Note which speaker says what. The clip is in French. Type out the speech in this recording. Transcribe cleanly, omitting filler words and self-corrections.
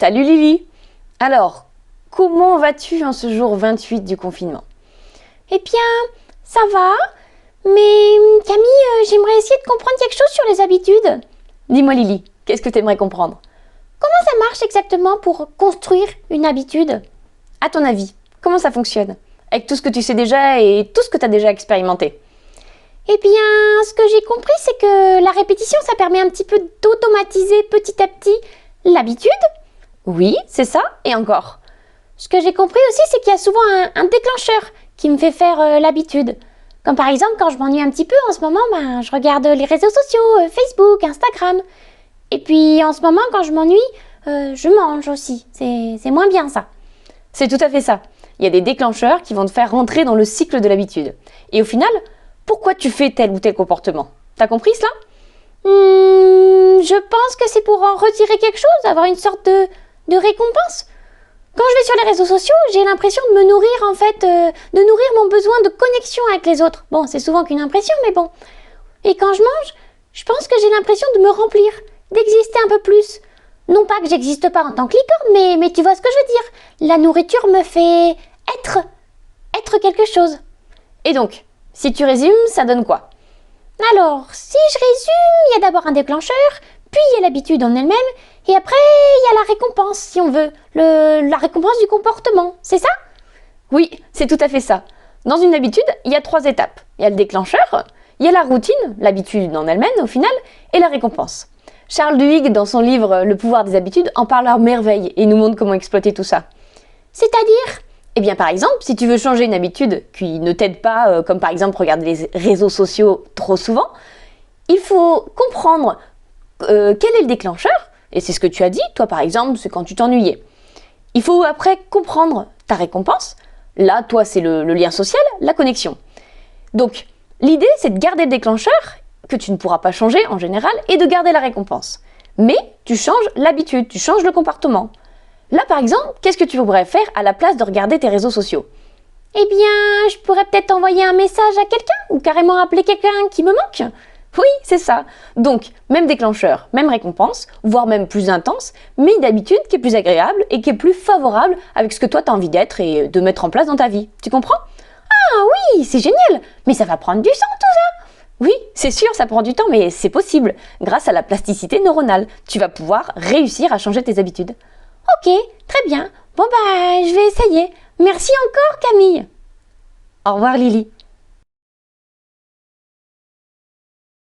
Speaker 1: Salut Lily. Alors, comment vas-tu en ce jour 28 du confinement?
Speaker 2: Eh bien, ça va, mais Camille, j'aimerais essayer de comprendre quelque chose sur les habitudes.
Speaker 1: Dis-moi Lily, qu'est-ce que tu aimerais comprendre?
Speaker 2: Comment ça marche exactement pour construire une habitude?
Speaker 1: À ton avis, comment ça fonctionne? Avec tout ce que tu sais déjà et tout ce que tu as déjà expérimenté.
Speaker 2: Eh bien, ce que j'ai compris, c'est que la répétition, ça permet un petit peu d'automatiser petit à petit l'habitude.
Speaker 1: Oui, c'est ça, et encore.
Speaker 2: Ce que j'ai compris aussi, c'est qu'il y a souvent un déclencheur qui me fait faire l'habitude. Comme par exemple, quand je m'ennuie un petit peu en ce moment, je regarde les réseaux sociaux, Facebook, Instagram. Et puis en ce moment, quand je m'ennuie, je mange aussi. C'est moins bien ça.
Speaker 1: C'est tout à fait ça. Il y a des déclencheurs qui vont te faire rentrer dans le cycle de l'habitude. Et au final, pourquoi tu fais tel ou tel comportement? T'as compris cela?
Speaker 2: Je pense que c'est pour en retirer quelque chose, avoir une sorte de récompense. Quand je vais sur les réseaux sociaux, j'ai l'impression de me nourrir en fait, de nourrir mon besoin de connexion avec les autres. Bon, c'est souvent qu'une impression, mais bon. Et quand je mange, je pense que j'ai l'impression de me remplir, d'exister un peu plus. Non pas que j'existe pas en tant que licorne, mais tu vois ce que je veux dire. La nourriture me fait être quelque chose.
Speaker 1: Et donc, si tu résumes, ça donne quoi?
Speaker 2: Alors, si je résume, il y a d'abord un déclencheur, puis il y a l'habitude en elle-même, et après, il y a la récompense, si on veut. La récompense du comportement, c'est ça?
Speaker 1: Oui, c'est tout à fait ça. Dans une habitude, il y a 3 étapes. Il y a le déclencheur, il y a la routine, l'habitude en elle-même au final, et la récompense. Charles Duhigg, dans son livre Le pouvoir des habitudes, en parle à merveille et nous montre comment exploiter tout ça.
Speaker 2: C'est-à-dire?
Speaker 1: Eh bien par exemple, si tu veux changer une habitude qui ne t'aide pas, comme par exemple regarder les réseaux sociaux trop souvent, il faut comprendre quel est le déclencheur, et c'est ce que tu as dit, toi par exemple, c'est quand tu t'ennuyais. Il faut après comprendre ta récompense, là toi c'est le lien social, la connexion. Donc l'idée c'est de garder le déclencheur, que tu ne pourras pas changer en général, et de garder la récompense. Mais tu changes l'habitude, tu changes le comportement. Là, par exemple, qu'est-ce que tu pourrais faire à la place de regarder tes réseaux sociaux?
Speaker 2: Eh bien, je pourrais peut-être envoyer un message à quelqu'un ou carrément appeler quelqu'un qui me manque.
Speaker 1: Oui, c'est ça. Donc, même déclencheur, même récompense, voire même plus intense, mais une habitude qui est plus agréable et qui est plus favorable avec ce que toi tu as envie d'être et de mettre en place dans ta vie. Tu comprends?
Speaker 2: Ah oui, c'est génial. Mais ça va prendre du temps tout ça.
Speaker 1: Oui, c'est sûr, ça prend du temps, mais c'est possible. Grâce à la plasticité neuronale, tu vas pouvoir réussir à changer tes habitudes.
Speaker 2: Ok, très bien. Bon je vais essayer. Merci encore Camille.
Speaker 1: Au revoir Lily.